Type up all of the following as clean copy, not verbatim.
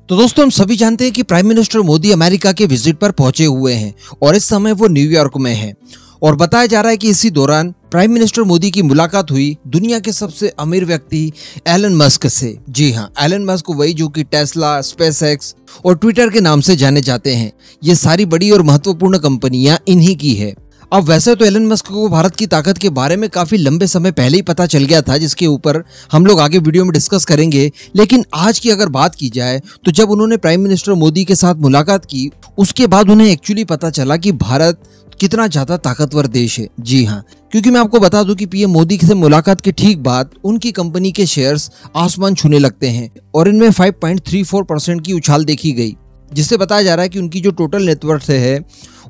तो दोस्तों हम सभी जानते हैं कि प्राइम मिनिस्टर मोदी अमेरिका के विजिट पर पहुंचे हुए हैं और इस समय वो न्यूयॉर्क में हैं और बताया जा रहा है कि इसी दौरान प्राइम मिनिस्टर मोदी की मुलाकात हुई दुनिया के सबसे अमीर व्यक्ति एलन मस्क से। जी हाँ, एलन मस्क वही जो कि टेस्ला, स्पेसएक्स और ट्विटर के नाम से जाने जाते हैं। ये सारी बड़ी और महत्वपूर्ण कंपनियां इन्हीं की है। अब वैसे तो एलन मस्क को भारत की ताकत के बारे में काफी लंबे समय पहले ही पता चल गया था, जिसके ऊपर हम लोग आगे वीडियो में डिस्कस करेंगे। लेकिन आज की अगर बात की जाए तो जब उन्होंने प्राइम मिनिस्टर मोदी के साथ मुलाकात की उसके बाद उन्हें एक्चुअली पता चला कि भारत कितना ज्यादा ताकतवर देश है। जी हाँ, क्योंकि मैं आपको बता दूं कि पीएम मोदी से मुलाकात के ठीक बाद उनकी कंपनी के शेयर्स आसमान छूने लगते हैं और इनमें 5.34% की उछाल देखी गई, जिससे बताया जा रहा है कि उनकी जो टोटल नेटवर्थ है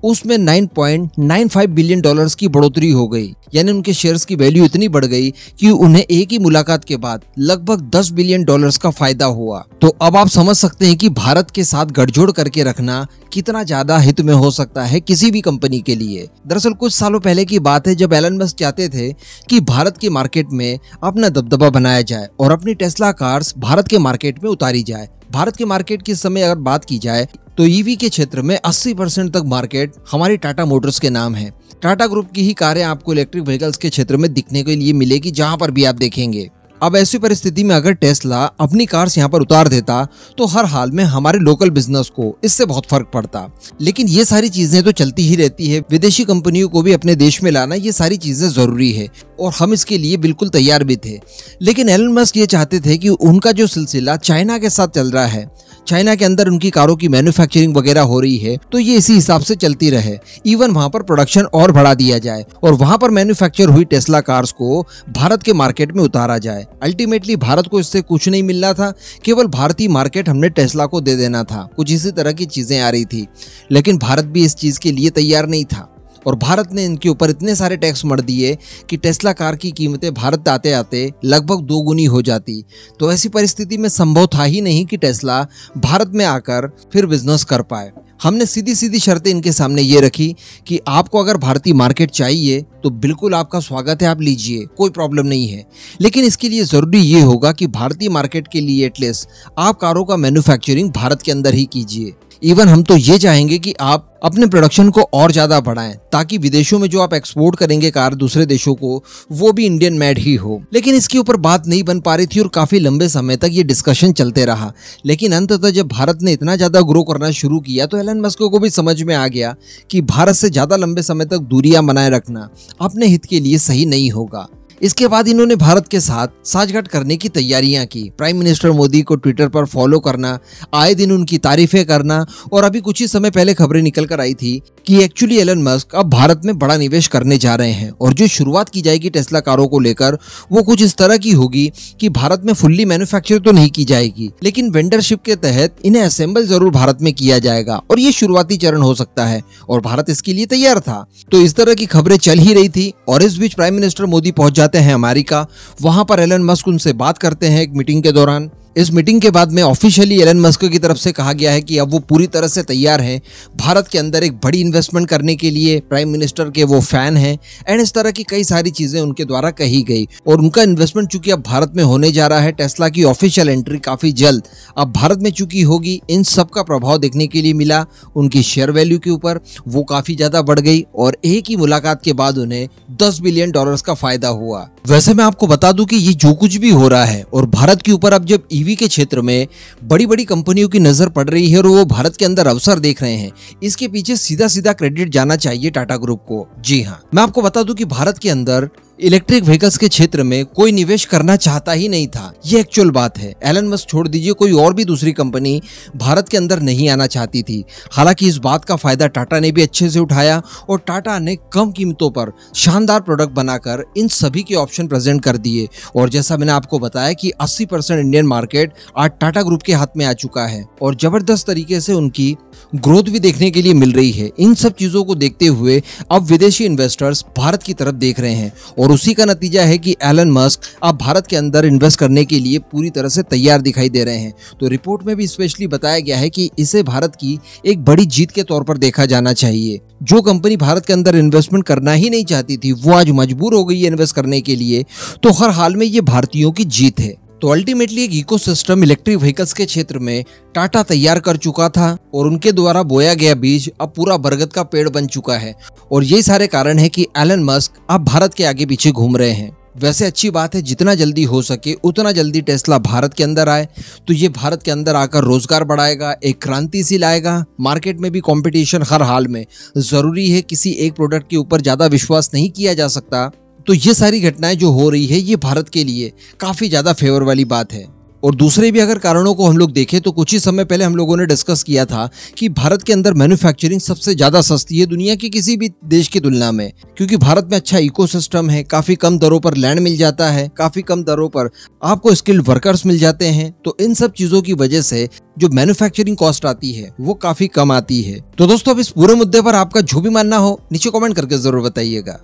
उसमें $9.95 बिलियन की बढ़ोतरी हो गई। यानी उनके शेयर्स की वैल्यू इतनी बढ़ गई कि उन्हें एक ही मुलाकात के बाद लगभग $10 बिलियन का फायदा हुआ। तो अब आप समझ सकते हैं कि भारत के साथ गठजोड़ करके रखना कितना ज्यादा हित में हो सकता है किसी भी कंपनी के लिए। दरअसल कुछ सालों पहले की बात है जब एलन मस्क चाहते थे कि भारत के मार्केट में अपना दबदबा बनाया जाए और अपनी टेस्ला कार्स भारत के मार्केट में उतारी जाए। भारत के मार्केट की समय अगर बात की जाए तो ईवी के क्षेत्र में 80% तक मार्केट हमारी टाटा मोटर्स के नाम है। टाटा ग्रुप की ही कारें आपको इलेक्ट्रिक व्हीकल्स के क्षेत्र में दिखने के लिए मिलेगी जहां पर भी आप देखेंगे। अब ऐसी परिस्थिति में अगर टेस्ला अपनी कार्स यहाँ पर उतार देता तो हर हाल में हमारे लोकल बिजनेस को इससे बहुत फर्क पड़ता। लेकिन ये सारी चीजें तो चलती ही रहती है, विदेशी कंपनियों को भी अपने देश में लाना ये सारी चीजें जरूरी है और हम इसके लिए बिल्कुल तैयार भी थे। लेकिन एलन मस्क ये चाहते थे कि उनका जो सिलसिला चाइना के साथ चल रहा है, चाइना के अंदर उनकी कारों की मैन्युफैक्चरिंग वगैरह हो रही है, तो ये इसी हिसाब से चलती रहे। इवन वहां पर प्रोडक्शन और बढ़ा दिया जाए और वहां पर मैन्युफैक्चर हुई टेस्ला कार्स को भारत के मार्केट में उतारा जाए। अल्टीमेटली भारत को इससे कुछ नहीं मिलना था, केवल भारतीय मार्केट हमने टेस्ला को दे देना था। कुछ इसी तरह की चीजें आ रही थी, लेकिन भारत भी इस चीज के लिए तैयार नहीं था और भारत ने इनके ऊपर इतने सारे टैक्स मर दिए कि टेस्ला कार की कीमतें भारत आते आते लगभग 2 गुनी हो जाती। तो ऐसी परिस्थिति में संभव था ही नहीं कि टेस्ला भारत में आकर फिर बिजनेस कर पाए। हमने सीधी सीधी शर्तें इनके सामने ये रखी कि आपको अगर भारतीय मार्केट चाहिए तो बिल्कुल आपका स्वागत है, आप लीजिए, कोई प्रॉब्लम नहीं है। लेकिन इसके लिए जरूरी ये होगा कि भारतीय मार्केट के लिए एटलीस्ट आप कारों का मैन्युफैक्चरिंग भारत के अंदर ही कीजिए। इवन हम तो ये चाहेंगे कि आप अपने प्रोडक्शन को और ज्यादा बढ़ाएं ताकि विदेशों में जो आप एक्सपोर्ट करेंगे कार दूसरे देशों को, वो भी इंडियन मेड ही हो। लेकिन इसके ऊपर बात नहीं बन पा रही थी और काफी लंबे समय तक ये डिस्कशन चलते रहा। लेकिन अंततः जब भारत ने इतना ज्यादा ग्रो करना शुरू किया तो एलन मस्क को भी समझ में आ गया कि भारत से ज्यादा लंबे समय तक दूरियां बनाए रखना अपने हित के लिए सही नहीं होगा। इसके बाद इन्होंने भारत के साथ साठगांठ करने की तैयारियां की। प्राइम मिनिस्टर मोदी को ट्विटर पर फॉलो करना, आए दिन उनकी तारीफें करना और अभी कुछ ही समय पहले खबरें निकल कर आई थी कि एक्चुअली एलन मस्क अब भारत में बड़ा निवेश करने जा रहे हैं और जो शुरुआत की जाएगी टेस्ला कारों को लेकर वो कुछ इस तरह की होगी कि भारत में फुल्ली मैन्युफैक्चर तो नहीं की जाएगी, लेकिन वेंडरशिप के तहत इन्हें असेंबल जरूर भारत में किया जाएगा और ये शुरुआती चरण हो सकता है और भारत इसके लिए तैयार था। तो इस तरह की खबरें चल ही रही थी और इस बीच प्राइम मिनिस्टर मोदी पहुंच जाते हैं अमेरिका। वहां पर एलन मस्क उनसे बात करते हैं एक मीटिंग के दौरान। इस मीटिंग के बाद में ऑफिशियली एलन मस्क की तरफ से कहा गया है कि अब वो पूरी तरह से तैयार हैं भारत के अंदर एक बड़ी इन्वेस्टमेंट करने के लिए। प्राइम मिनिस्टर के वो फैन हैं एंड इस तरह की कई सारी चीजें उनके द्वारा कही गई और उनका इन्वेस्टमेंट चूंकि अब भारत में होने जा रहा है, टेस्ला की ऑफिशियल एंट्री काफी जल्द अब भारत में चूंकि होगी, इन सब का प्रभाव देखने के लिए मिला। उनकी शेयर वैल्यू के ऊपर वो काफी ज्यादा बढ़ गई और एक ही मुलाकात के बाद उन्हें $10 बिलियन का फायदा हुआ। वैसे मैं आपको बता दूं कि ये जो कुछ भी हो रहा है और भारत के ऊपर अब जब ईवी के क्षेत्र में बड़ी बड़ी कंपनियों की नजर पड़ रही है और वो भारत के अंदर अवसर देख रहे हैं, इसके पीछे सीधा सीधा क्रेडिट जाना चाहिए टाटा ग्रुप को। जी हाँ, मैं आपको बता दूं कि भारत के अंदर इलेक्ट्रिक व्हीकल्स के क्षेत्र में कोई निवेश करना चाहता ही नहीं था। ये एक्चुअल बात है। एलन मस्क छोड़ दीजिए, कोई और भी दूसरी कंपनी भारत के अंदर नहीं आना चाहती थी। हालांकि इस बात का फायदा टाटा ने भी अच्छे से उठाया और टाटा ने कम कीमतों पर शानदार प्रोडक्ट बनाकर इन सभी के ऑप्शन प्रेजेंट कर दिए और जैसा मैंने आपको बताया कि 80% इंडियन मार्केट आज टाटा ग्रुप के हाथ में आ चुका है और जबरदस्त तरीके से उनकी ग्रोथ भी देखने के लिए मिल रही है। इन सब चीजों को देखते हुए अब विदेशी इन्वेस्टर्स भारत की तरफ देख रहे हैं और उसी का नतीजा है कि एलन मस्क अब भारत के अंदर इन्वेस्ट करने के लिए पूरी तरह से तैयार दिखाई दे रहे हैं। तो रिपोर्ट में भी स्पेशली बताया गया है कि इसे भारत की एक बड़ी जीत के तौर पर देखा जाना चाहिए। जो कंपनी भारत के अंदर इन्वेस्टमेंट करना ही नहीं चाहती थी वो आज मजबूर हो गई है इन्वेस्ट करने के लिए, तो हर हाल में ये भारतीयों की जीत है। तो अल्टीमेटली एक इकोसिस्टम इलेक्ट्रिक व्हीकल्स के क्षेत्र में टाटा तैयार कर चुका था और उनके द्वारा बोया गया बीज अब पूरा बरगद का पेड़ बन चुका है। और यही सारे कारण है कि एलन मस्क अब भारत के आगे पीछे घूम रहे हैं। वैसे अच्छी बात है, जितना जल्दी हो सके उतना जल्दी टेस्ला भारत के अंदर आए, तो ये भारत के अंदर आकर रोजगार बढ़ाएगा, एक क्रांति सी लाएगा। मार्केट में भी कंपटीशन हर हाल में जरूरी है, किसी एक प्रोडक्ट के ऊपर ज्यादा विश्वास नहीं किया जा सकता। तो ये सारी घटनाएं जो हो रही है ये भारत के लिए काफी ज्यादा फेवर वाली बात है। और दूसरे भी अगर कारणों को हम लोग देखें तो कुछ ही समय पहले हम लोगों ने डिस्कस किया था कि भारत के अंदर मैन्युफैक्चरिंग सबसे ज्यादा सस्ती है दुनिया के किसी भी देश की तुलना में, क्योंकि भारत में अच्छा इकोसिस्टम है, काफी कम दरों पर लैंड मिल जाता है, काफी कम दरों पर आपको स्किल्ड वर्कर्स मिल जाते हैं। तो इन सब चीजों की वजह से जो मैन्युफैक्चरिंग कॉस्ट आती है वो काफी कम आती है। तो दोस्तों अब इस पूरे मुद्दे पर आपका जो भी मानना हो नीचे कमेंट करके जरूर बताइएगा।